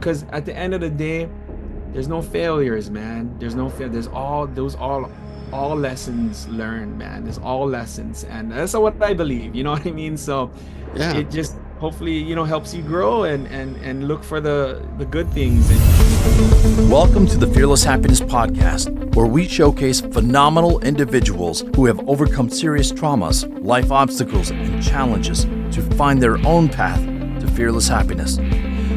because at the end of the day, there's no failures, man. There's no fail. There's all lessons learned, man. There's all lessons, and that's what I believe. You know what I mean? So Yeah. it just hopefully helps you grow and look for the good things. Welcome to the Fearless Happiness Podcast, where we showcase phenomenal individuals who have overcome serious traumas, life obstacles, and challenges to find their own path to fearless happiness.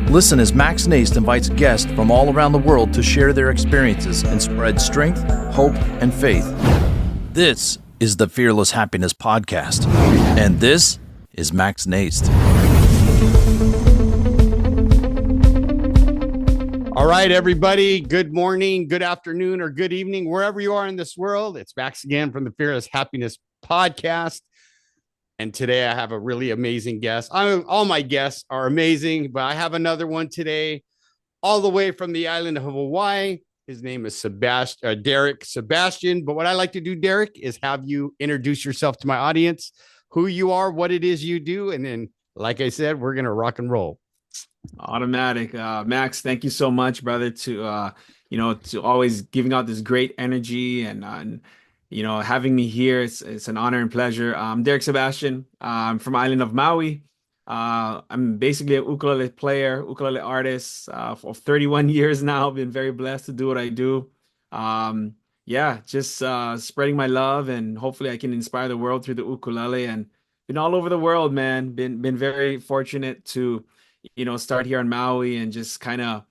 Listen as Max Naist invites guests from all around the world to share their experiences and spread strength, hope, and faith. This is the Fearless Happiness Podcast, and this is Max Naist. All right, everybody. Good morning, good afternoon, or good evening, wherever you are in this world. It's Max again from the Fearless Happiness Podcast. And today I have a really amazing guest. All my guests are amazing, but I have another one today, all the way from the island of Hawaii. His name is Derick Sebastian. But what I like to do, Derick, is have you introduce yourself to my audience, who you are, what it is you do. And then, like I said, we're going to rock and roll. Automatic. Max, thank you so much, brother, to to always giving out this great energy and having me here. It's an honor and pleasure. Derick Sebastian. I'm from island of Maui. I'm basically a ukulele player, ukulele artist for 31 years now. Been very blessed to do what I do. Just spreading my love, and hopefully I can inspire the world through the ukulele, and been all over the world, man. Been very fortunate to start here on Maui and just kind of,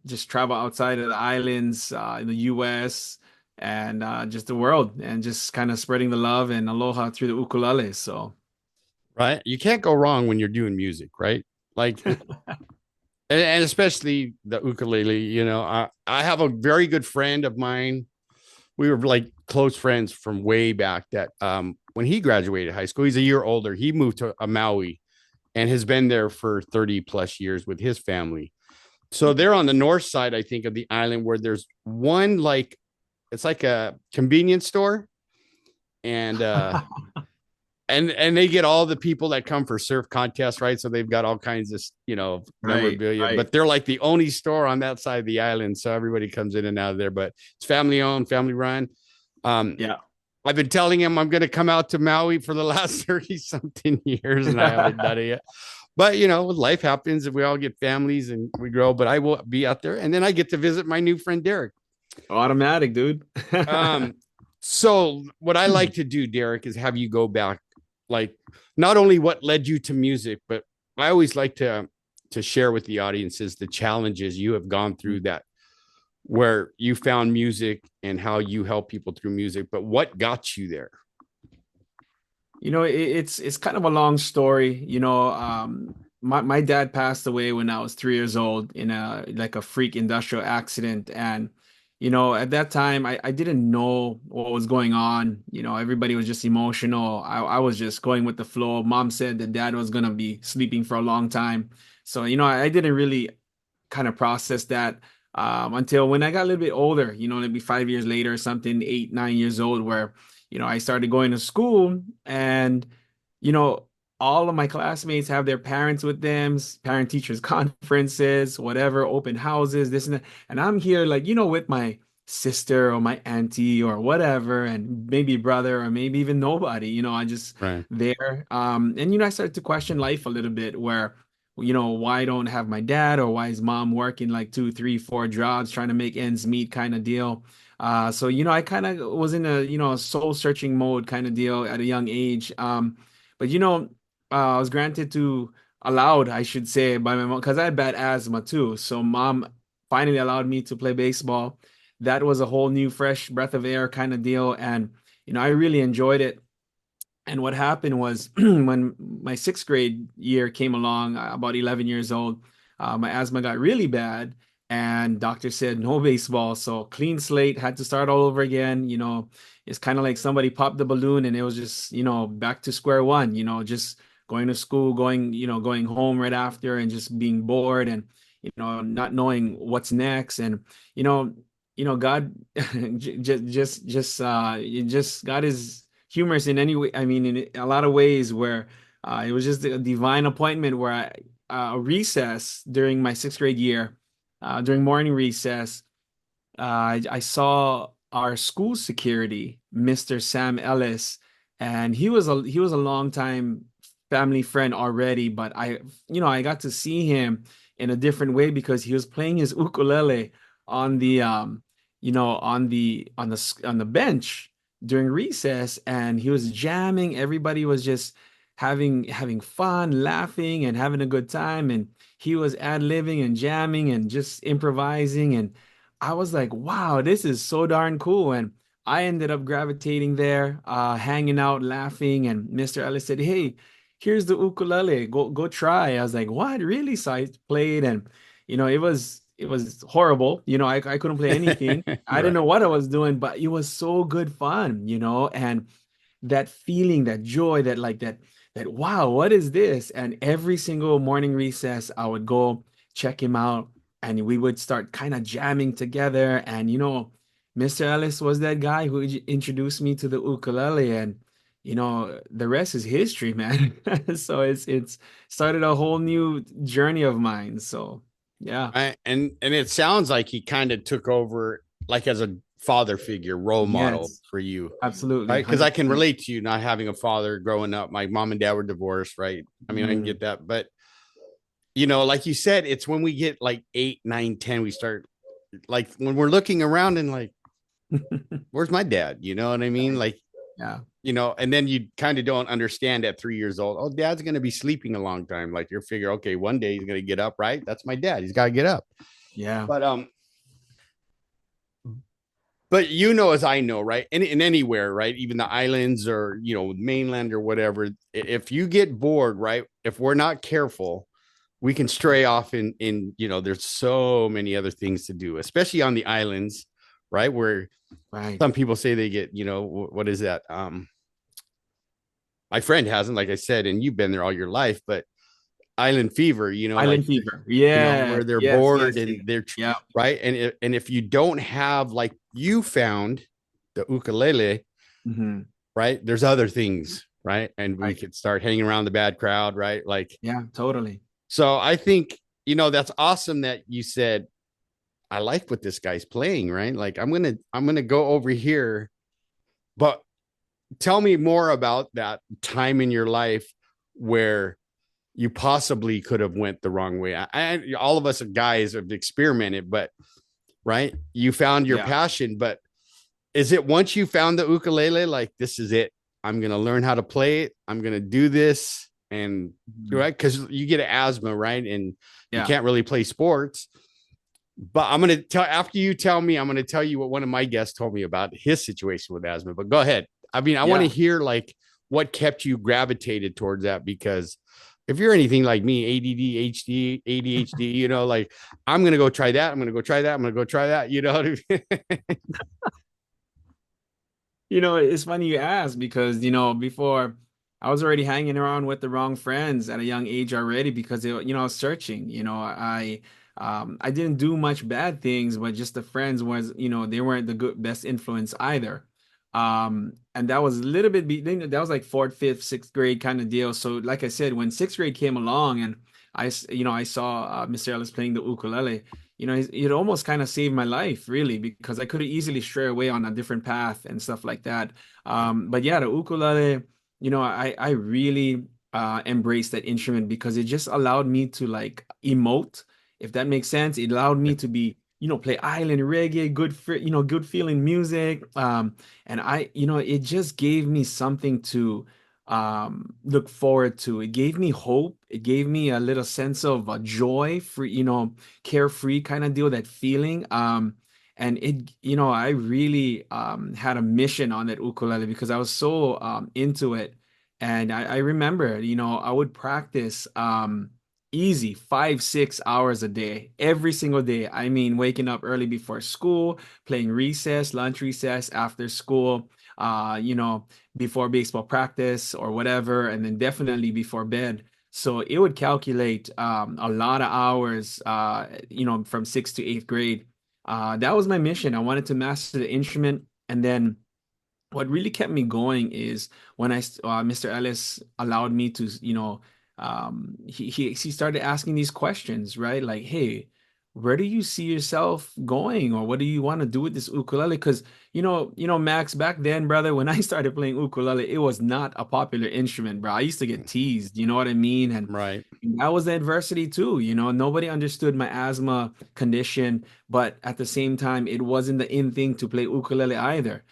just travel outside of the islands, in the US and just the world, and just kind of spreading the love and aloha through the ukulele. So, Right. You can't go wrong when you're doing music, right? Like, and especially the ukulele, I have a very good friend of mine. We were like close friends from way back that when he graduated high school, he's a year older. He moved to Maui and has been there for 30 plus years with his family. So they're on the north side, I think, of the island, where there's one, like, it's like a convenience store. And and they get all the people that come for surf contests, right? So they've got all kinds of, memorabilia, right. but they're like the only store on that side of the island. So everybody comes in and out of there, but it's family owned, family run. Yeah. I've been telling him I'm going to come out to Maui for the last 30 something years, and I haven't done it yet. But, life happens, and we all get families and we grow, but I will be out there. And then I get to visit my new friend, Derick. Automatic, dude. So what I like to do, Derick, is have you go back, like, not only what led you to music, but I always like to share with the audiences the challenges you have gone through, that where you found music and how you help people through music, but what got you there? It's kind of a long story. My dad passed away when I was 3 years old in a freak industrial accident. And, at that time I didn't know what was going on. Everybody was just emotional. I was just going with the flow. Mom said that dad was going to be sleeping for a long time. So, I didn't really kind of process that until when I got a little bit older, maybe 5 years later or something, 8, 9 years old, where I started going to school, and, you know, all of my classmates have their parents with them, parent teachers conferences, whatever, open houses, this and that. And I'm here, like, with my sister or my auntie or whatever, and maybe brother or maybe even nobody, I just Right. there. And, I started to question life a little bit, where, why don't I have my dad, or why is mom working like 2, 3, 4 jobs trying to make ends meet kind of deal. So, I kind of was in a, soul searching mode kind of deal at a young age. But, I was allowed, I should say, by my mom, because I had bad asthma too. So mom finally allowed me to play baseball. That was a whole new, fresh breath of air kind of deal. And, I really enjoyed it. And what happened was when my sixth grade year came along, about 11 years old, my asthma got really bad, and doctor said no baseball. So clean slate, had to start all over again. It's kind of like somebody popped the balloon, and it was just, back to square one, just going to school, going home right after, and just being bored, and, not knowing what's next. And, God just God is humorous in any way. I mean, in a lot of ways, where it was just a divine appointment, where a recess during my sixth grade year, during morning recess. I saw our school security, Mr. Sam Ellis, and he was a long time family friend already, but I got to see him in a different way because he was playing his ukulele on the on the bench during recess, and he was jamming. Everybody was just having fun, laughing, and having a good time, and he was ad-libbing and jamming and just improvising, and I was like, wow, this is so darn cool. And I ended up gravitating there, hanging out, laughing. And Mr. Ellis said, hey, here's the ukulele. Go try. I was like, what? Really? So I played, and it was horrible. I couldn't play anything. I didn't Right. know what I was doing, but it was so good fun. And that feeling, that joy, that wow, what is this? And every single morning recess, I would go check him out, and we would start kind of jamming together. And Mr. Ellis was that guy who introduced me to the ukulele, and the rest is history, man. So it's started a whole new journey of mine. So yeah. And it sounds like he kind of took over like as a father figure, role model Yes, for you, absolutely, right? Because I can 100%. relate to you not having a father growing up. My mom and dad were divorced, right? I mean, I can Mm. get that, but like you said, it's when we get like 8, 9, 10, we start like when we're looking around and like, where's my dad? You know what I mean? Right. Like, Yeah. and then you kind of don't understand at 3 years old. Oh, dad's going to be sleeping a long time. Like you're figure, okay, one day he's going to get up, right? That's my dad. He's got to get up. Yeah. But as I know, right? In anywhere, right? Even the islands or mainland or whatever. If you get bored, right? If we're not careful, we can stray off in there's so many other things to do, especially on the islands, right? Where Right. some people say they get, what is that? My friend hasn't, like I said, and you've been there all your life, but island fever, like Island fever. where Yes, they're yes, bored yes, yes. and they're Yeah. right. And if you don't have like you found the ukulele, Hmm. right, there's other things, right, and we Right. could start hanging around the bad crowd, right, like. Yeah, totally. So I think that's awesome that you said I like what this guy's playing, right? Like I'm gonna go over here, but tell me more about that time in your life where you possibly could have went the wrong way. All of us guys have experimented, but right, you found your Yeah. passion, but is it once you found the ukulele, like this is it? I'm gonna learn how to play it. I'm gonna do this, and Mhm. right because you get asthma, right, and you Yeah. can't really play sports. But I'm gonna tell after you tell me, I'm gonna tell you what one of my guests told me about his situation with asthma. But go ahead. I mean, I want to Yeah. hear like what kept you gravitated towards that because if you're anything like me, ADD, HD, ADHD, like I'm gonna go try that. I'm gonna go try that. I'm gonna go try that. You know what I mean? It's funny you ask because, before I was already hanging around with the wrong friends at a young age already because I was searching. I didn't do much bad things, but just the friends they weren't the good best influence either. And that was a little bit that was like fourth, fifth, sixth grade kind of deal. So like I said, when sixth grade came along and I saw Mr. Ellis playing the ukulele, it almost kind of saved my life, really, because I could have easily stray away on a different path and stuff like that. But yeah, the ukulele, I really embraced that instrument because it just allowed me to like emote, if that makes sense. It allowed me to be, play island reggae, good feeling music. And it just gave me something to look forward to. It gave me hope. It gave me a little sense of joy, free, carefree kind of deal, that feeling. And I really had a mission on that ukulele because I was so into it. And I remember, I would practice easy 5, 6 hours a day, every single day. I mean, waking up early before school, playing recess, lunch recess, after school, before baseball practice or whatever, and then definitely before bed. So it would calculate a lot of hours, from sixth to eighth grade. That was my mission. I wanted to master the instrument. And then what really kept me going is when Mr. Ellis allowed me to, he started asking these questions, right? Like, hey, where do you see yourself going, or what do you want to do with this ukulele? Because Max, back then, brother, when I started playing ukulele, it was not a popular instrument, bro. I used to get teased, you know what I mean? And Right. that was the adversity too. Nobody understood my asthma condition, but at the same time, it wasn't the in thing to play ukulele either.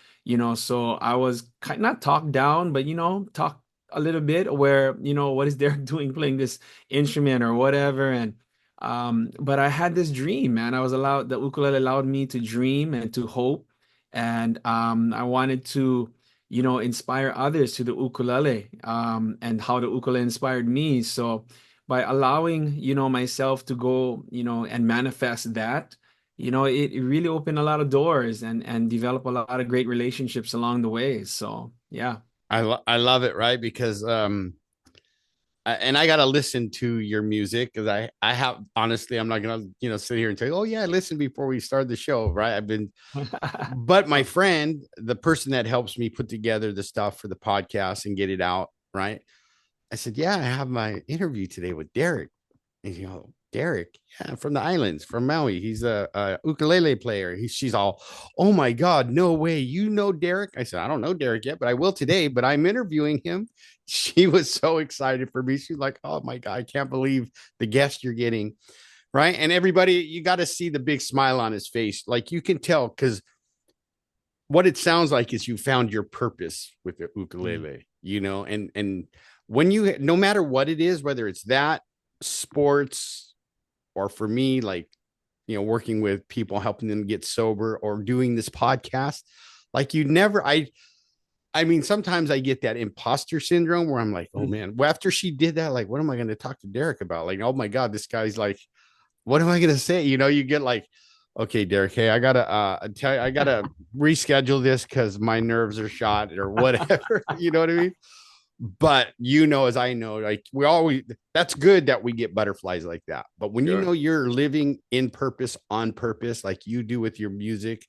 So I was kind not talked down, but talked a little bit where, what is Derek doing playing this instrument or whatever. And but I had this dream, man. The ukulele allowed me to dream and to hope. And I wanted to, inspire others to the ukulele, and how the ukulele inspired me. So by allowing, myself to go, and manifest that, it really opened a lot of doors and develop a lot of great relationships along the way. So yeah. I love it, right? Because and I got to listen to your music because I have, honestly, I'm not gonna sit here and say, oh yeah, I listened before we started the show, right? I've been, but my friend, the person that helps me put together the stuff for the podcast and get it out, right? I said, yeah, I have my interview today with Derick. And Derick, yeah, from the islands, from Maui. He's a ukulele player. She's all, oh my God, no way. You know Derick? I said, I don't know Derick yet, but I will today. But I'm interviewing him. She was so excited for me. She's like, oh my God, I can't believe the guest you're getting. Right. And everybody, you got to see the big smile on his face. Like you can tell, because what it sounds like is you found your purpose with the ukulele, and when you, no matter what it is, whether it's that, sports, or for me, like, working with people, helping them get sober, or doing this podcast, like I mean, sometimes I get that imposter syndrome where I'm like, oh man, well, after she did that, like, what am I going to talk to Derick about? Like, oh my God, this guy's like, what am I going to say? You get like, okay, Derick, hey, I gotta reschedule this because my nerves are shot or whatever. You know what I mean? But as I know, like that's good that we get butterflies like that. But when Sure. you're living in purpose, on purpose, like you do with your music,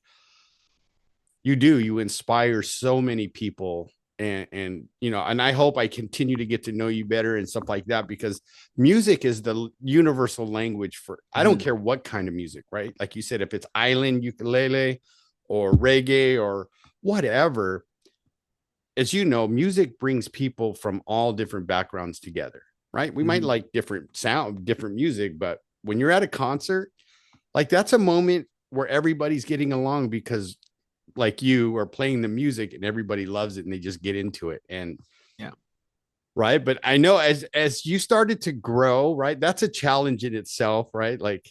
you inspire so many people. And I hope I continue to get to know you better and stuff like that, because music is the universal language for, I don't care what kind of music, right? Like you said, if it's island ukulele or reggae or whatever, as music brings people from all different backgrounds together, right? We might like different sound, different music, but when you're at a concert, like that's a moment where everybody's getting along because like you are playing the music and everybody loves it and they just get into it. And Yeah. right. But I know as you started to grow, right, that's a challenge in itself, right? Like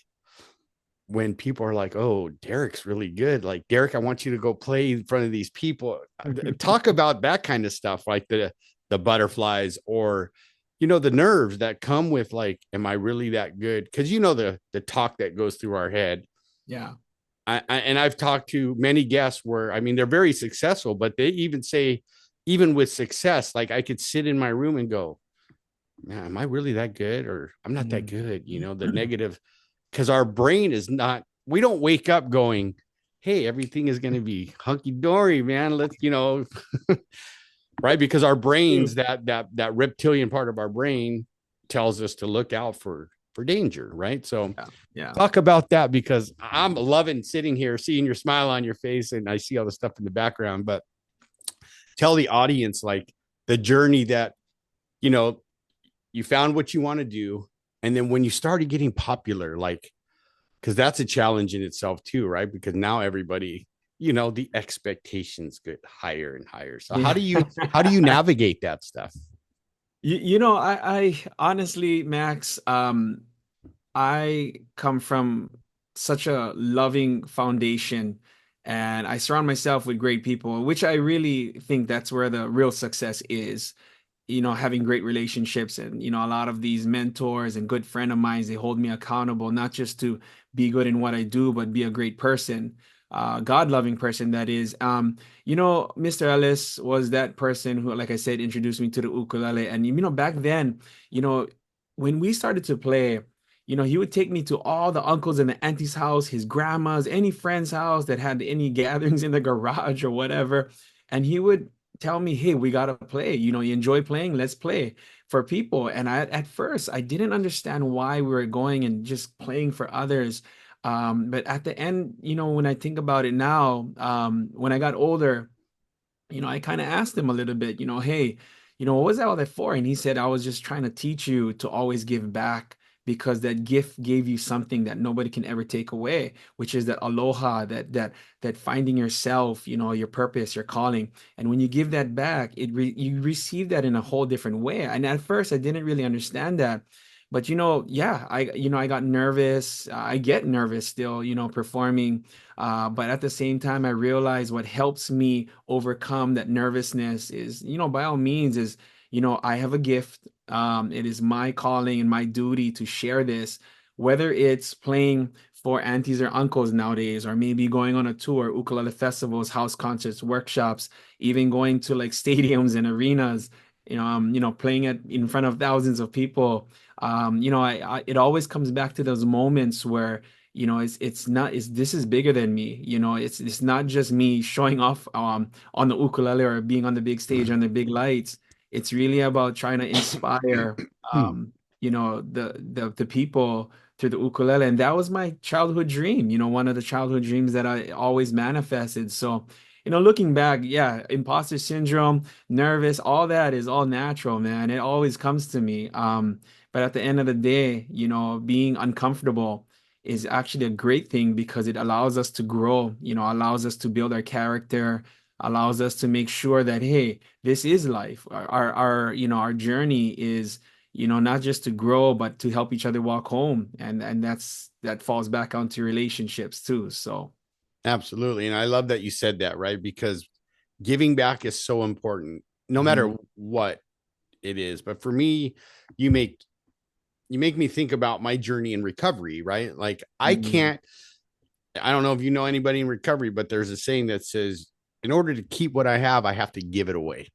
when people are like, oh, Derick's really good. Like, Derick, I want you to go play in front of these people. Talk about that kind of stuff, like the butterflies, or, the nerves that come with like, am I really that good? Because the talk that goes through our head. Yeah. And I've talked to many guests where, I mean, they're very successful, but they even say, even with success, like I could sit in my room and go, man, am I really that good? Or I'm not that good, the negative, because our brain is not, we don't wake up going, hey, everything is going to be hunky dory, man. Let's, right. Because our brains, that reptilian part of our brain tells us to look out for danger. Right. So Yeah. talk about that, because I'm loving sitting here, seeing your smile on your face, and I see all the stuff in the background, but tell the audience like the journey that, you found what you want to do. And then when you started getting popular, like, because that's a challenge in itself too, right? Because now everybody, the expectations get higher and higher. So how do you navigate that stuff? I honestly, Max, I come from such a loving foundation, and I surround myself with great people, which I really think that's where the real success is. Having great relationships, and a lot of these mentors and good friend of mine, they hold me accountable, not just to be good in what I do, but be a great person, God-loving person, that is. Mr. Ellis was that person who, like I said, introduced me to the ukulele. And back then, you know when we started to play, he would take me to all the uncles and the auntie's house, his grandma's, any friend's house that had any gatherings in the garage or whatever, and he would tell me, hey, we gotta play. You know, you enjoy playing, let's play for people. And I at first I didn't understand why we were going and just playing for others. But at the end, you know, when I think about it now, when I got older, you know, I kind of asked him a little bit, you know, hey, you know, what was that all that for? And he said, I was just trying to teach you to always give back because that gift gave you something that nobody can ever take away, which is that aloha, that finding yourself, you know, your purpose, your calling. And when you give that back, you receive that in a whole different way. And at first, I didn't really understand that. But you know, yeah, I got nervous. I get nervous still, you know, performing, but at the same time, I realize what helps me overcome that nervousness is, you know, by all means, is, you know, I have a gift. It is my calling and my duty to share this, whether it's playing for aunties or uncles nowadays, or maybe going on a tour, ukulele festivals, house concerts, workshops, even going to like stadiums and arenas, you know, playing it in front of thousands of people. You know, it always comes back to those moments where, you know, it's not, it's this is bigger than me. You know, it's not just me showing off on the ukulele or being on the big stage on the big lights. It's really about trying to inspire you know, the people through the ukulele. And that was my childhood dream, you know, one of the childhood dreams that I always manifested. So, you know, looking back, yeah, imposter syndrome, nervous, all that is all natural, man. It always comes to me. But at the end of the day, you know, being uncomfortable is actually a great thing because it allows us to grow, you know, allows us to build our character, allows us to make sure that, hey, this is life. You know, our journey is, you know, not just to grow, but to help each other walk home. And that falls back onto relationships too. So Absolutely. And I love that you said that, right? Because giving back is so important, no matter mhm, what it is. But for me, you make you make me think about my journey in recovery, right? Like mhm. I don't know if you know anybody in recovery, but there's a saying that says, in order to keep what I have, I have to give it away.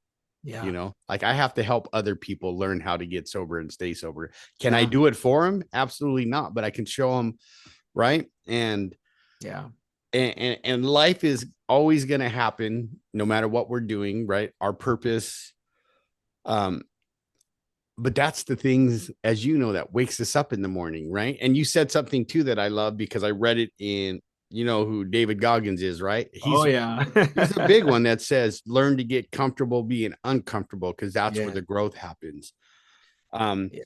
You Yeah, know, like I have to help other people learn how to get sober and stay sober. Can I yeah, do it for them? Absolutely not, but I can show them, right? yeah, And life is always going to happen no matter what we're doing, right? Our purpose, um but that's the things, as you know, that wakes us up in the morning, right? And you said something too that I love because I read it in, you know who David Goggins is, right? oh he's yeah. he's a big one that says learn to get comfortable being uncomfortable because that's where Yeah, the growth happens. um yeah,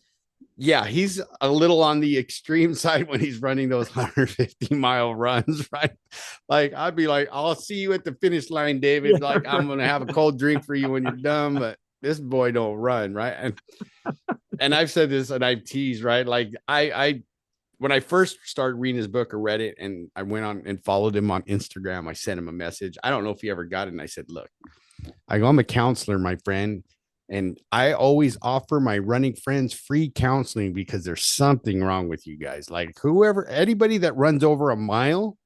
yeah, he's a little on the extreme side when he's running those 150-mile runs, right? Like I'd be like, I'll see you at the finish line, David. Like I'm gonna have a cold drink for you when you're done, but this boy don't run, right? And I've said this and I've teased, right? Like I when I first started reading his book or read it and I went on and followed him on Instagram, I sent him a message. I don't know if he ever got it. And I said, look, I go, I'm a counselor, my friend. And I always offer my running friends free counseling because there's something wrong with you guys. Like whoever, anybody that runs over a mile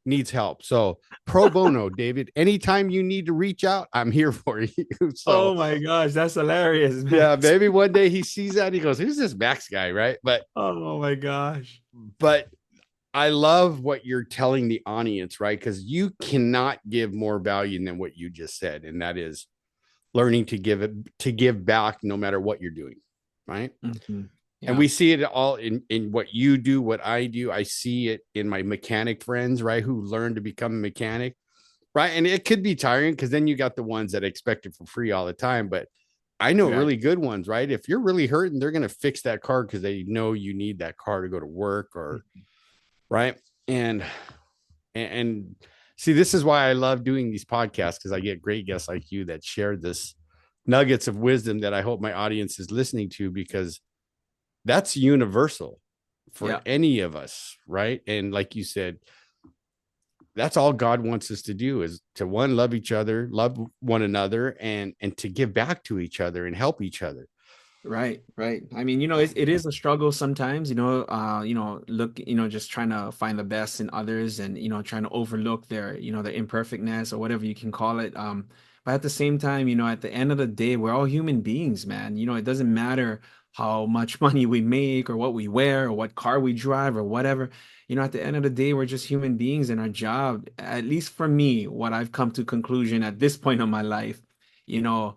needs help. So pro bono, David, anytime you need to reach out, I'm here for you. So oh my gosh, that's hilarious, man. yeah, maybe one day he sees that. He goes, who's this Max guy? Right. Oh my gosh. But I love what you're telling the audience, right? Because you cannot give more value than what you just said. And that is learning to give back no matter what you're doing. Right. Mhm. And Yeah, we see it all in what you do, what I do. I see it in my mechanic friends, right? Who learn to become a mechanic, right? And it could be tiring because then you got the ones that expect it for free all the time. But I know right. really good ones, right? If you're really hurting, they're going to fix that car because they know you need that car to go to work or right. And and see, this is why I love doing these podcasts because I get great guests like you that share this nuggets of wisdom that I hope my audience is listening to because that's universal for Yeah, any of us, right? And like you said, that's all God wants us to do is to one love each other, love one another, and to give back to each other and help each other. right, right. I mean, you know, it is a struggle sometimes, you know, look, you know, just trying to find the best in others and, you know, trying to overlook their, you know, their imperfectness or whatever you can call it. But at the same time, you know, at the end of the day, we're all human beings, man. You know, it doesn't matter how much money we make or what we wear or what car we drive or whatever. You know, at the end of the day, we're just human beings and our job, at least for me, what I've come to conclusion at this point of my life you know,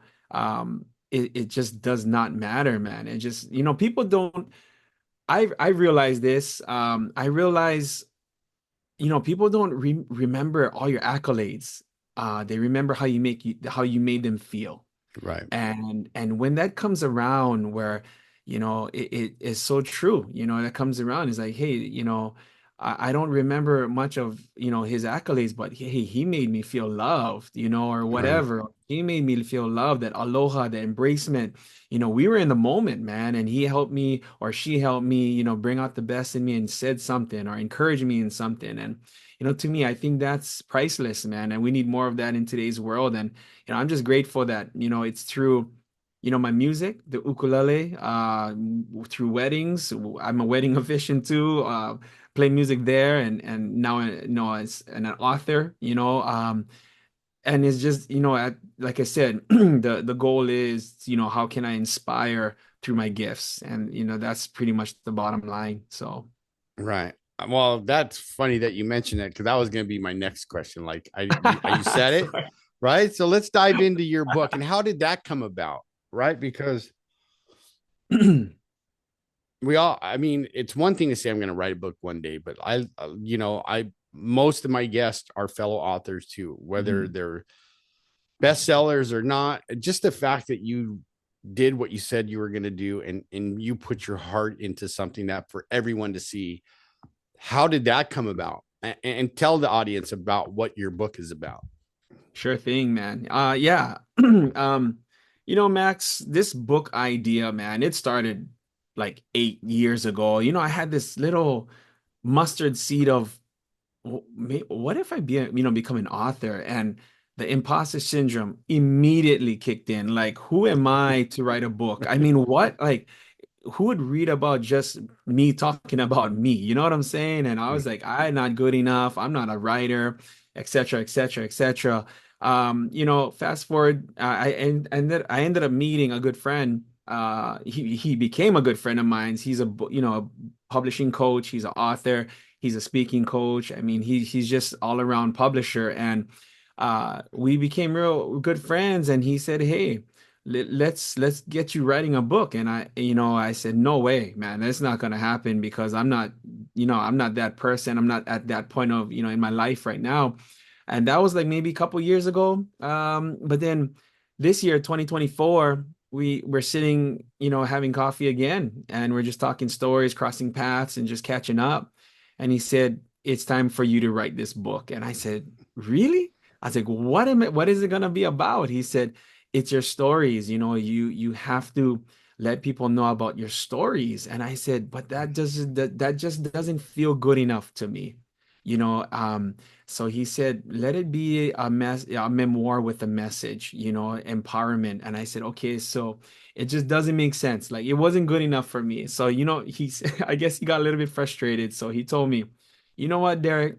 it just does not matter, man. It just, people don't, I realize this. I realize, people don't remember all your accolades. They remember how you made them feel. Right. And when that comes around where, it is so true, that comes around is like, hey, I don't remember much of, his accolades, but hey, he made me feel loved, or Right. whatever. He made me feel loved, that aloha, that embracement. We were in the moment, man, and he helped me or she helped me, bring out the best in me and said something or encouraged me in something. And, to me, I think that's priceless, man. And we need more of that in today's world. And I'm just grateful that, it's through, my music, the ukulele, through weddings. I'm a wedding officiant too, play music there, and now, as an author, and it's just, like I said, the goal is, how can I inspire through my gifts? And, that's pretty much the bottom line. So. Right. Well, that's funny that you mentioned that because that was going to be my next question. Like you said it, right? So let's dive into your book and how did that come about, right? Because I mean, it's one thing to say I'm going to write a book one day, but most of my guests are fellow authors too, whether they're bestsellers or not. Just the fact that you did what you said you were going to do and you put your heart into something that for everyone to see. How did that come about? And tell the audience about what your book is about. Sure thing, man. Yeah. Max, this book idea, man, it started like 8 years ago. I had this little mustard seed of, what if I become an author? And the imposter syndrome immediately kicked in. Like, who am I to write a book? I mean, what? Like, who would read about just me talking about me? You know what I'm saying? And I was like, I'm not good enough. I'm not a writer, etc., etc., etc. Fast forward, I ended up meeting a good friend. He became a good friend of mine. He's a publishing coach. He's an author. He's a speaking coach. I mean, he's just all around publisher. And we became real good friends. And he said, hey, let's get you writing a book. And I said, no way, man, that's not going to happen because I'm not that person. I'm not at that point of, in my life right now. And that was like maybe a couple years ago. But then this year, 2024, we're sitting, having coffee again, and we're just talking stories, crossing paths, and just catching up. And he said, it's time for you to write this book. And I said, really? I was like, what is it gonna be about? He said, it's your stories. You have to let people know about your stories. And I said, but that just doesn't feel good enough to me. So he said, let it be a memoir with a message, empowerment. And I said, okay, so it just doesn't make sense. Like, it wasn't good enough for me. So, I guess he got a little bit frustrated. So he told me, you know what, Derek,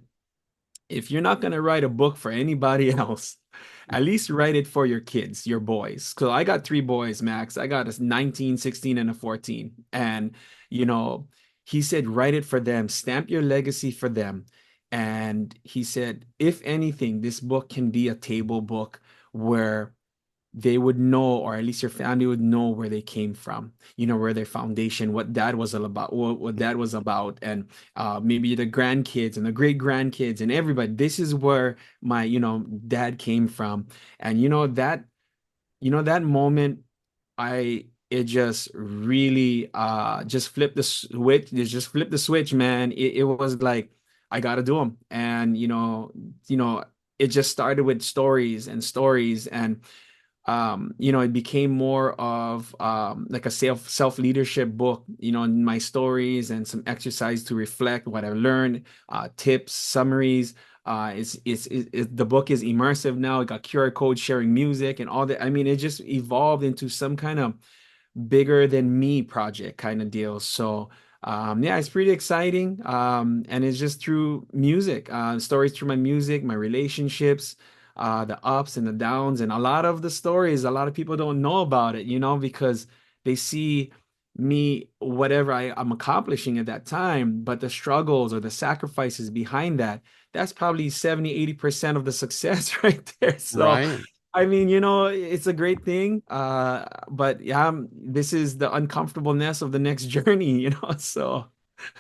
if you're not going to write a book for anybody else, at least write it for your kids, your boys. So I got three boys, Max. I got a 19, 16, and a 14. And, you know, he said, write it for them, stamp your legacy for them. And he said, if anything, this book can be a table book where they would know, or at least your family would know where they came from, where their foundation, what that was all about, what that was about. And maybe the grandkids and the great grandkids and everybody, this is where my, dad came from. And that moment, it just really just flipped the switch. It just flipped the switch, man. It was like, I gotta do them. And it just started with stories and stories. And it became more of like a self leadership book, in my stories and some exercise to reflect what I learned, tips, summaries. The book is immersive now. It got QR code, sharing music, and all that. I mean, it just evolved into some kind of bigger than me project kind of deal. So yeah, it's pretty exciting. And it's just through music, stories through my music, my relationships, the ups and the downs, and a lot of the stories, a lot of people don't know about it, because they see me, whatever I'm accomplishing at that time, but the struggles or the sacrifices behind that, that's probably 70, 80% of the success right there. So Right. I mean, you know, it's a great thing. But yeah, this is the uncomfortableness of the next journey, you know. So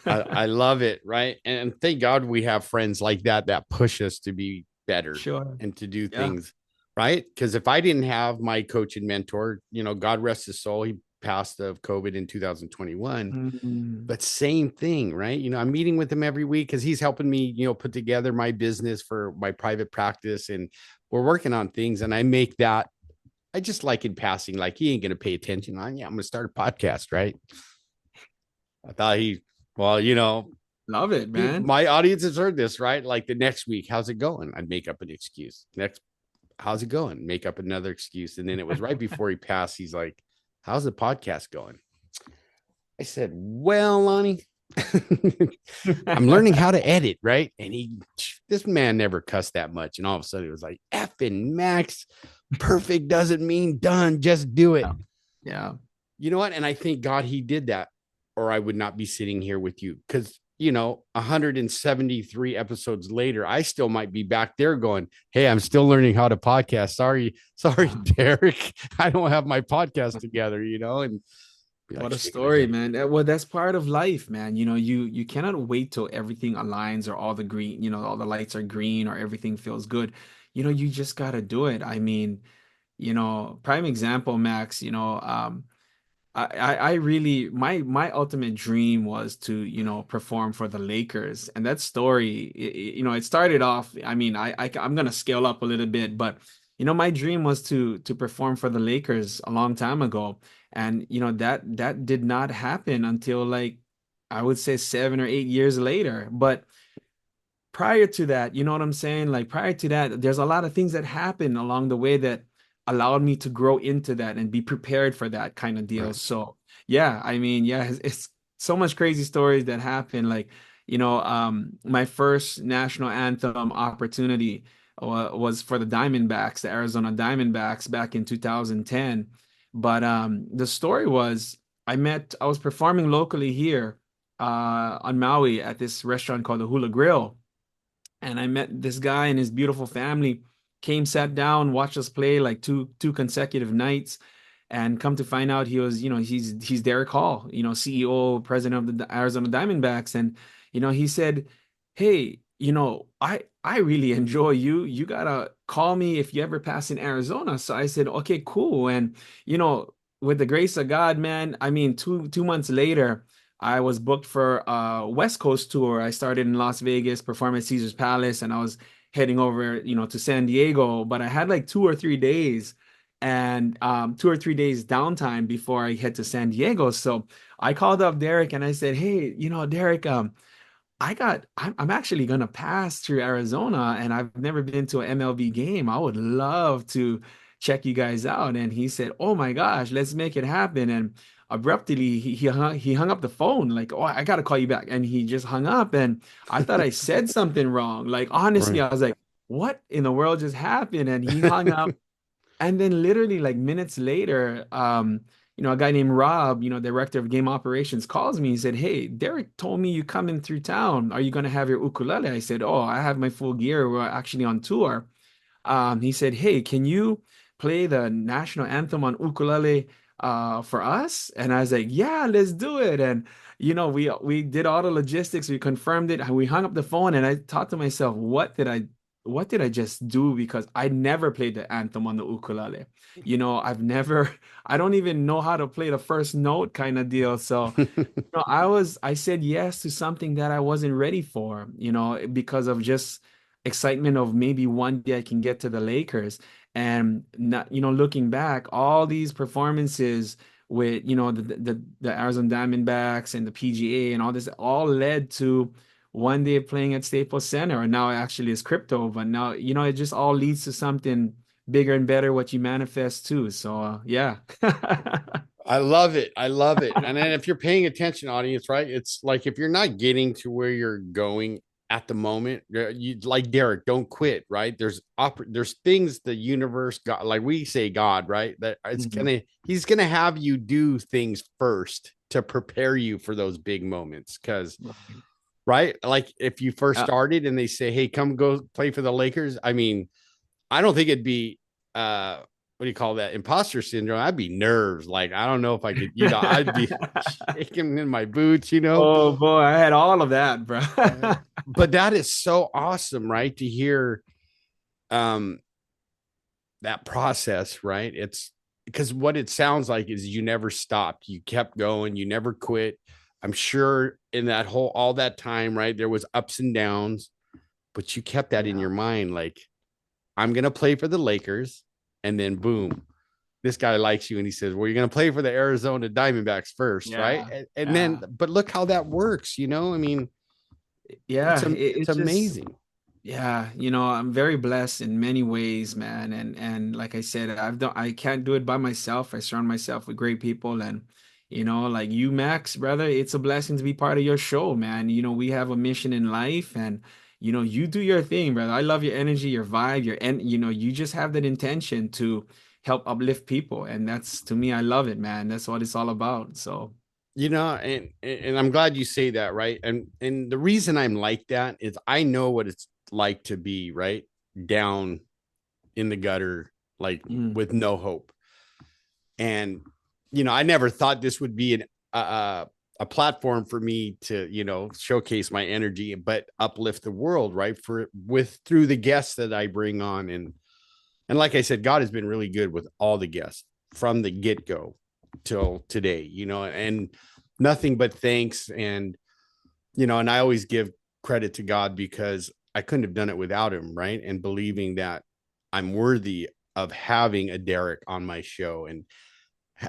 I love it, right? And thank God we have friends like that push us to be better sure. and to do Yeah. things right. Because if I didn't have my coach and mentor, God rest his soul, he passed of COVID in 2021. Mm, But same thing, right? I'm meeting with him every week because he's helping me, put together my business for my private practice, and we're working on things. And I make that. I just like in passing, like he ain't gonna pay attention. Yeah, I'm gonna start a podcast, right? I thought well, love it, man. my audience has heard this, right? Like the next week, how's it going? I'd make up an excuse. Next, how's it going? Make up another excuse. And then it was right before he passed. He's like, how's the podcast going? I said, well, Lonnie, I'm learning how to edit, right? And this man never cussed that much. And all of a sudden it was like, effing Max, perfect doesn't mean done. Just do it. Yeah. Yeah. You know what? And I thank God he did that, or I would not be sitting here with you. Because 173 episodes later, I still might be back there going, hey, I'm still learning how to podcast. Sorry, Derick. I don't have my podcast together, and What a story, man. Well, that's part of life, man. You know, you cannot wait till everything aligns or all the green, all the lights are green or everything feels good. You know, you just gotta do it. I mean, prime example, Max, I really my ultimate dream was to perform for the Lakers, and that story it started off. I mean I'm gonna scale up a little bit, but my dream was to perform for the Lakers a long time ago, and that did not happen until like I would say 7 or 8 years later. But prior to that, you know what I'm saying? Like prior to that, there's a lot of things that happened along the way that allowed me to grow into that and be prepared for that kind of deal. Right. So yeah, I mean, yeah, it's so much crazy stories that happen. Like, my first national anthem opportunity was for the Diamondbacks, the Arizona Diamondbacks back in 2010. But the story was I was performing locally here on Maui at this restaurant called the Hula Grill, and I met this guy and his beautiful family. Came, sat down, watched us play like two consecutive nights, and come to find out he was, he's Derek Hall, CEO, president of the Arizona Diamondbacks, and he said, "Hey, I really enjoy you. You gotta call me if you ever pass in Arizona." So I said, "Okay, cool." And you know, with the grace of God, man, I mean, two months later, I was booked for a West Coast tour. I started in Las Vegas, performed at Caesar's Palace, and I was heading over, to San Diego. But I had like 2 or 3 days and 2 or 3 days downtime before I head to San Diego. So I called up Derek and I said, "Hey, Derek, I'm actually gonna pass through Arizona and I've never been to an MLB game. I would love to check you guys out." And he said, "Oh my gosh, let's make it happen." And abruptly he hung up the phone like, "Oh, I gotta call you back." And he just hung up, and I thought I said something wrong. Like honestly, Right. I was like, "What in the world just happened?" And he hung up. And then literally like minutes later, a guy named Rob, director of game operations, calls me. He said, "Hey, Derek told me you coming through town. Are you gonna have your ukulele?" I said, "Oh, I have my full gear. We're actually on tour." He said, "Hey, can you play the national anthem on ukulele for us?" And I was like, "Yeah, let's do it." And we did all the logistics, we confirmed it, and we hung up the phone. And I thought to myself, what did I just do? Because I never played the anthem on the ukulele. I don't even know how to play the first note kind of deal. So I said yes to something that I wasn't ready for, because of just excitement of maybe one day I can get to the Lakers. And not, looking back, all these performances with, the Arizona Diamondbacks and the PGA and all this all led to one day playing at Staples Center. And now it actually is crypto, but now, it just all leads to something bigger and better, what you manifest too. So yeah. I love it. I love it. And then if you're paying attention, audience, right? It's like if you're not getting to where you're going at the moment, you like Derek, don't quit, right? There's things the universe got, like we say God, right? That Mhm. he's gonna have you do things first to prepare you for those big moments. Cause Right. right, like if you first Uh, started and they say, hey, come go play for the Lakers. I mean, I don't think it'd be what do you call that? Imposter syndrome. I'd be nerves. Like, I don't know if I could, I'd be shaking in my boots. Oh boy, I had all of that, bro. But that is so awesome, right? To hear um that process, right? It's because what it sounds like is you never stopped. You kept going, you never quit. I'm sure in that whole all that time, right? There was ups and downs, but you kept that in Yeah. your mind, like, I'm gonna play for the Lakers, and then boom, this guy likes you and he says, well, you're going to play for the Arizona Diamondbacks first, right? Yeah. And then, Yeah. but look how that works. I mean, Yeah. it's It just, amazing. yeah, I'm very blessed in many ways, man. And like I said, I can't do it by myself. I surround myself with great people, and like you, Max, brother, it's a blessing to be part of your show, man. We have a mission in life, and you do your thing, brother. I love your energy, your vibe, you just have that intention to help uplift people, and that's, to me, I love it, man. That's what it's all about. So, And I'm glad you say that, right? And the reason I'm like that is I know what it's like to be right down in the gutter, like mm, with no hope. And I never thought this would be a platform for me to showcase my energy, but uplift the world, right? Through the guests that I bring on, and like I said, God has been really good with all the guests from the get go till today, and nothing but thanks. And I always give credit to God because I couldn't have done it without him, right? And believing that I'm worthy of having a Derick on my show. And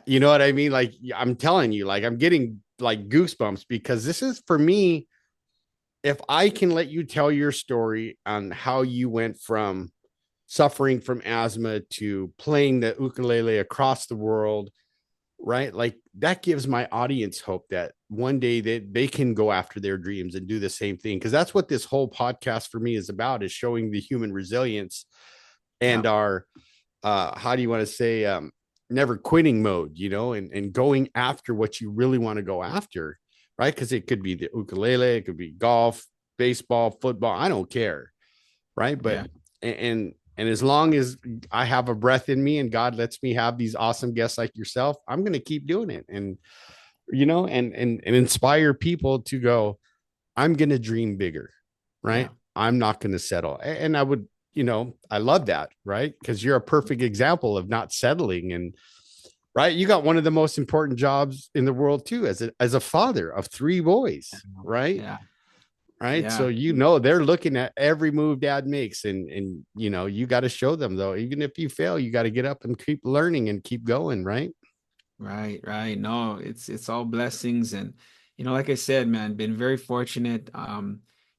you know what I mean? Like, I'm telling you, like, I'm getting like goosebumps because this is for me. If I can let you tell your story on how you went from suffering from asthma to playing the ukulele across the world, right? Like, that gives my audience hope that one day they can go after their dreams and do the same thing. Because that's what this whole podcast for me is about, is showing the human resilience yeah, and our how do you want to say, never quitting mode, and going after what you really want to go after, right? Because it could be the ukulele, it could be golf, baseball, football, I don't care, right? But yeah, and as long as I have a breath in me and God lets me have these awesome guests like yourself, I'm going to keep doing it. And and inspire people to go, I'm going to dream bigger, right? yeah. I'm not going to settle. And I would, I love that, right? Because you're a perfect example of not settling. And right, you got one of the most important jobs in the world too, as a father of three boys, right? Yeah. Right. So Yeah. they're looking at every move dad makes, and you got to show them, though, even if you fail, you got to get up and keep learning and keep going, right? Right, right. No, it's all blessings, and like I said, man, been very fortunate.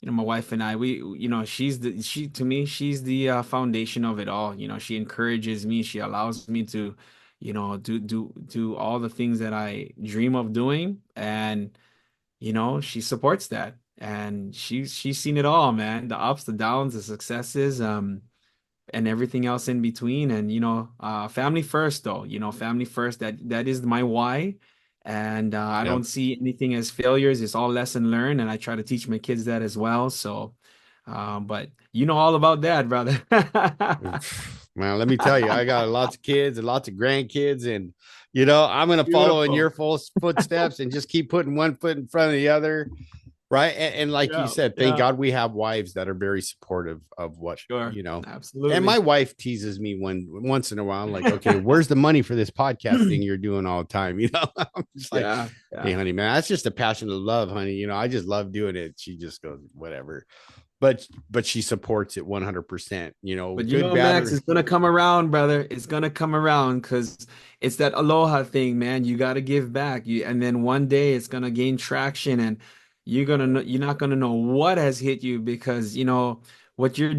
My wife and I, we, she to me, she's the foundation of it all. She encourages me, she allows me to, do all the things that I dream of doing, and she supports that, and she's seen it all, man, the ups, the downs, the successes. And everything else in between. And family first, though. Family first, that is my why. And I Yep. don't see anything as failures. It's all lesson learned, and I try to teach my kids that as well. So but you know all about that, brother. Man, let me tell you, I got lots of kids and lots of grandkids, and I'm gonna follow in your Beautiful. full footsteps and just keep putting one foot in front of the other, right? And like you Yeah, said, thank yeah. God we have wives that are very supportive of what Sure. And my Absolutely. wife teases me once in a while, like, okay, where's the money for this podcast thing you're doing all the time? I'm just like, Yeah, hey, yeah. honey, man, that's just a passion of love, honey. I just love doing it. She just goes, whatever. But she supports it 100%. But Good, bad, Max, or it's gonna come around, brother. It's gonna come around because it's that aloha thing, man. You gotta give back. And then one day it's gonna gain traction, and you're not gonna know what has hit you, because what you're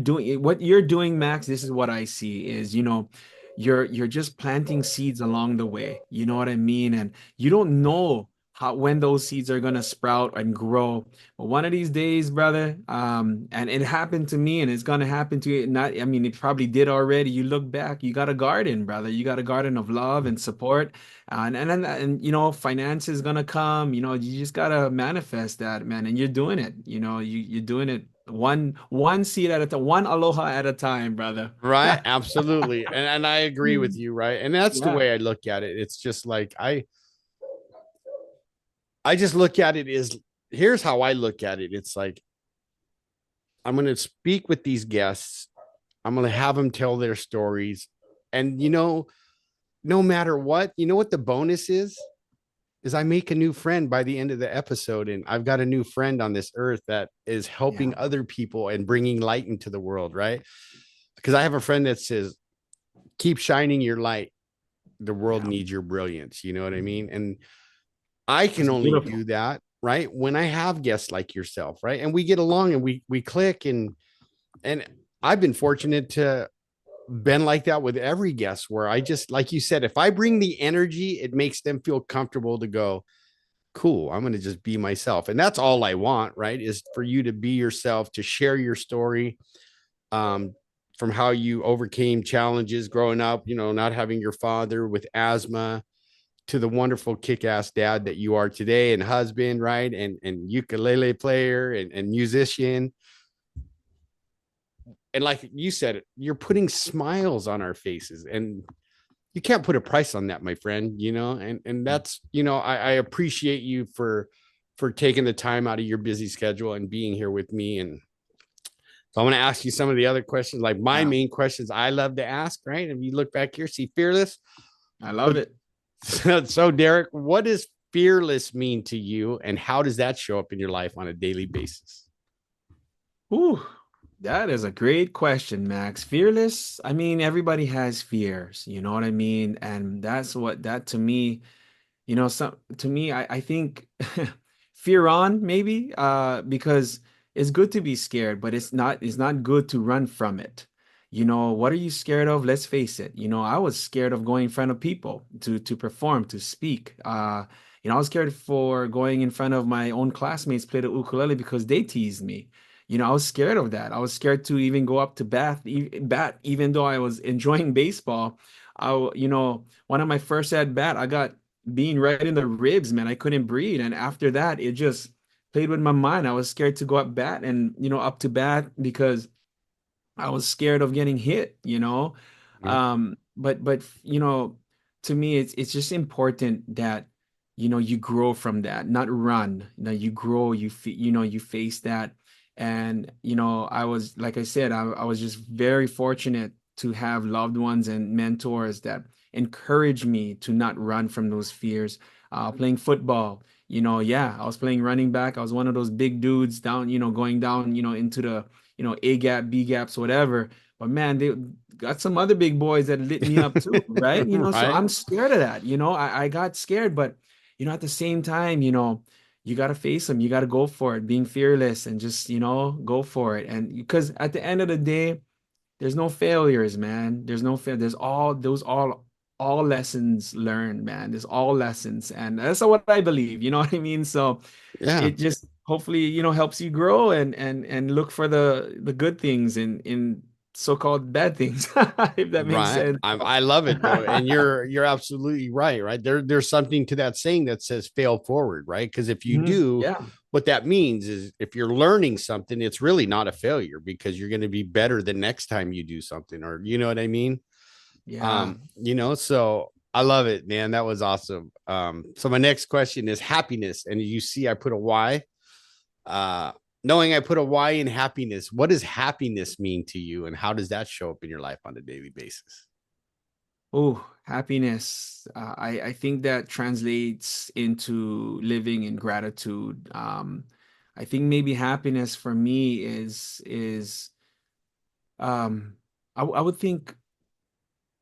doing, Max. This is what I see is, you're just planting seeds along the way. You know what I mean? And you don't know when those seeds are gonna sprout and grow. But one of these days, brother, and it happened to me, and it's gonna happen to you. Not, I mean, it probably did already. You look back, you got a garden, brother. You got a garden of love and support, and finance is gonna come. You just gotta manifest that, man. And you're doing it. You're doing it one seat at a time, one aloha at a time, brother. Right, absolutely. And I agree with you, right? And that's the Yeah, way I look at it. It's just like I just look at it as, here's how I look at it. It's like I'm going to speak with these guests. I'm going to have them tell their stories. And no matter what, you know what the bonus is I make a new friend by the end of the episode, and I've got a new friend on this earth that is yeah, helping other people and bringing light into the world, right? Because I have a friend that says, keep shining your light. The world yeah. needs your brilliance. You know what I mean? And I can It's only beautiful. do that, right, when I have guests like yourself, right? And we get along and we click, and I've been fortunate to been like that with every guest, where I just, like you said, if I bring the energy, it makes them feel comfortable to go, cool, I'm going to just be myself. And that's all I want, right? Is for you to be yourself, to share your story, um, from how you overcame challenges growing up, not having your father with asthma, to the wonderful kick-ass dad that you are today, and husband, right? And ukulele player and musician. And like you said, you're putting smiles on our faces, and you can't put a price on that, my friend, and that's, I appreciate you for taking the time out of your busy schedule and being here with me. And so I'm going to ask you some of the other questions, like my Yeah, main questions I love to ask, right? If you look back here, see fearless. I love it. So Derick, what does fearless mean to you, and how does that show up in your life on a daily basis? Ooh, that is a great question, Max. Fearless. I mean, everybody has fears, you know what I mean? And that's what that to me, some to me, I think fear on maybe, because it's good to be scared, but it's not good to run from it. What are you scared of? Let's face it. I was scared of going in front of people to perform, to speak. I was scared for going in front of my own classmates, play the ukulele because they teased me. I was scared of that. I was scared to even go up to bat, even though I was enjoying baseball. One of my first at bat, I got being right in the ribs, man. I couldn't breathe. And after that, it just played with my mind. I was scared to go up bat and, up to bat because I was scared of getting hit. Yeah. But to me, it's just important that, you grow from that, not run. You grow, you face that. And, I was, like I said, I was just very fortunate to have loved ones and mentors that encourage me to not run from those fears. Playing football, yeah, I was playing running back. I was one of those big dudes down, going down, into the, A gap, B gaps, whatever. But man, they got some other big boys that lit me up too, right? So Right. I'm scared of that. I got scared, but at the same time, you got to face them. You got to go for it, being fearless and just, go for it. And because at the end of the day, there's no failures, man. There's no fail. There's all lessons learned, man. There's all lessons, and that's what I believe. You know what I mean? So Yeah. it just hopefully helps you grow and look for the good things in so-called bad things, if that makes Right. sense. I love it though. And you're absolutely right, right? There's something to that saying that says fail forward, right? Because if you Mhm. do, Yeah, what that means is if you're learning something, it's really not a failure, because you're going to be better the next time you do something, or you know what I mean? yeah. So I love it, man. That was awesome. So my next question is happiness. And you see, I put a Y. Uh, Knowing I put a Y in happiness, what does happiness mean to you, and how does that show up in your life on a daily basis? Oh, happiness. I think that translates into living in gratitude. I think maybe happiness for me is I would think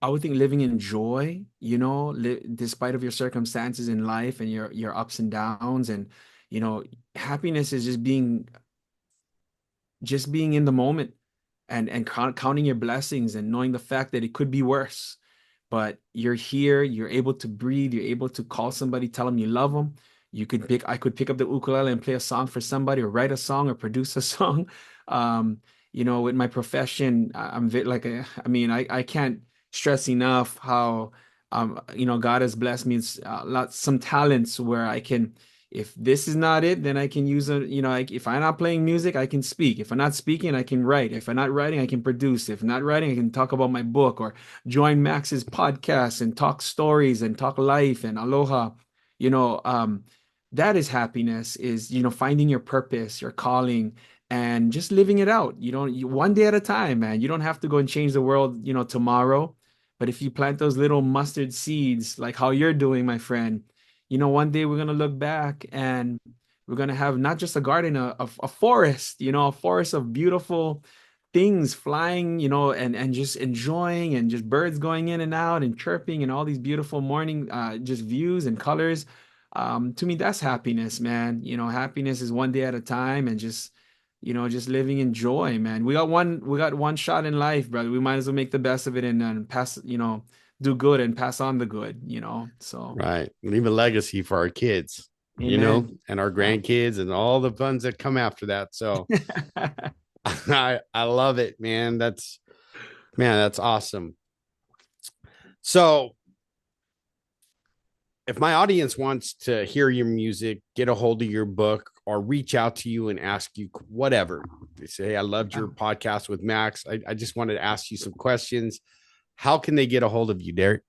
living in joy, despite of your circumstances in life and your ups and downs. And you know happiness is just being in the moment and counting your blessings and knowing the fact that it could be worse, but you're here, you're able to breathe, you're able to call somebody, tell them you love them. I could pick up the ukulele and play a song for somebody, or write a song, or produce a song. um with my profession, I mean, I can't stress enough how God has blessed me some talents where I can if this is not it, then I can use a, if I'm not playing music, I can speak. If I'm not speaking, I can write. If I'm not writing, I can produce. If not writing, I can talk about my book or join Max's podcast and talk stories and talk life and aloha. You know, that is happiness, is, finding your purpose, your calling, and just living it out. One day at a time, man. You don't have to go and change the world, tomorrow. But if you plant those little mustard seeds, like how you're doing, my friend, one day we're going to look back and we're going to have not just a garden, a forest, a forest of beautiful things flying, and just enjoying, and just birds going in and out and chirping and all these beautiful morning, just views and colors. To me, that's happiness, man. Happiness is one day at a time, and just living in joy, man. We got one shot in life, brother. We might as well make the best of it, and pass, do good and pass on the good, so. Right. Leave a legacy for our kids, Amen. and our grandkids and all the ones that come after that. So I love it, man. That's awesome. So if my audience wants to hear your music, get a hold of your book, or reach out to you and ask you whatever, they say, hey, I loved your podcast with Max. I just wanted to ask you some questions. How can they get a hold of you, Derick?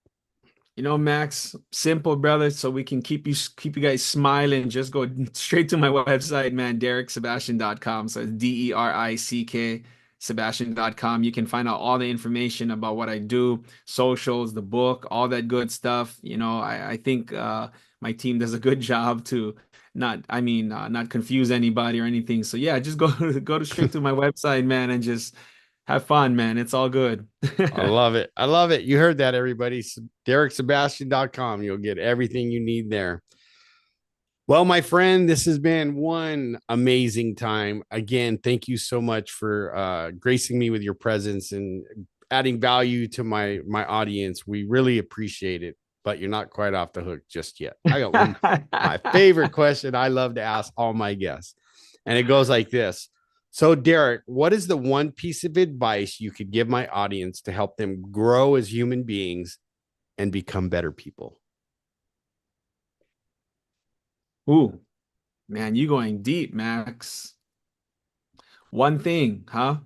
Max, simple, brother. So we can keep you guys smiling. Just go straight to my website, man, dericksebastian.com. So it's DERICK Sebastian.com. You can find out all the information about what I do, socials, the book, all that good stuff. I think my team does a good job to not confuse anybody or anything. So yeah, just go straight to my website, man, and just have fun, man. It's all good. I love it. I love it. You heard that, everybody. DerickSebastian.com. You'll get everything you need there. Well, my friend, this has been one amazing time. Again, thank you so much for gracing me with your presence and adding value to my audience. We really appreciate it, but you're not quite off the hook just yet. I got one, my favorite question I love to ask all my guests, and it goes like this. So, Derick, what is the one piece of advice you could give my audience to help them grow as human beings and become better people? Ooh, man, you going deep, Max. One thing, huh?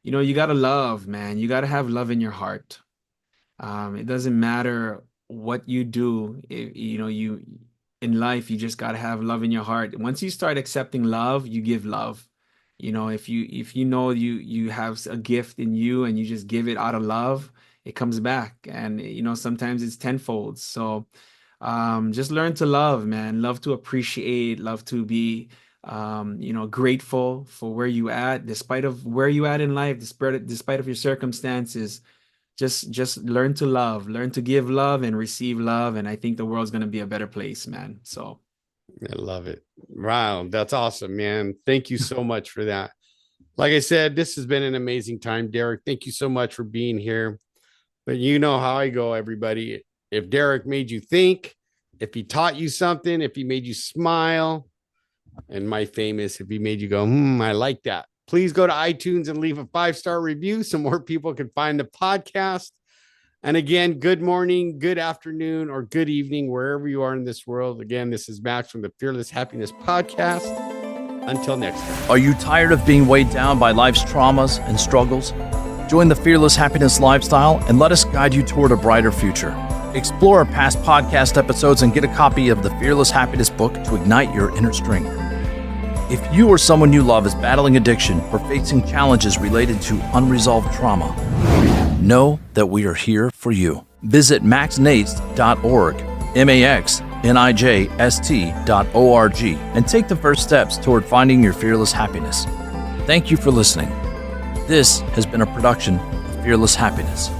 You gotta love, man. You gotta have love in your heart. It doesn't matter what you do. You in life, you just gotta have love in your heart. Once you start accepting love, you give love. If you know you have a gift in you and you just give it out of love, it comes back. And sometimes it's tenfold. So just learn to love, man. Love to appreciate, love to be grateful for where you at, despite of where you at in life, despite of your circumstances. Just learn to love, learn to give love and receive love. And I think the world's going to be a better place, man. So I love it. Wow. That's awesome, man. Thank you so much for that. Like I said, this has been an amazing time, Derick. Thank you so much for being here. But you know how I go, everybody. If Derick made you think, if he taught you something, if he made you smile, and my famous, if he made you go, I like that. Please go to iTunes and leave a 5-star review so more people can find the podcast. And again, good morning, good afternoon, or good evening, wherever you are in this world. Again, this is Max from the Fearless Happiness Podcast. Until next time. Are you tired of being weighed down by life's traumas and struggles? Join the Fearless Happiness lifestyle and let us guide you toward a brighter future. Explore our past podcast episodes and get a copy of the Fearless Happiness book to ignite your inner strength. If you or someone you love is battling addiction or facing challenges related to unresolved trauma, know that we are here for you. Visit maxnijst.org, maxnijst.org, and take the first steps toward finding your fearless happiness. Thank you for listening. This has been a production of Fearless Happiness.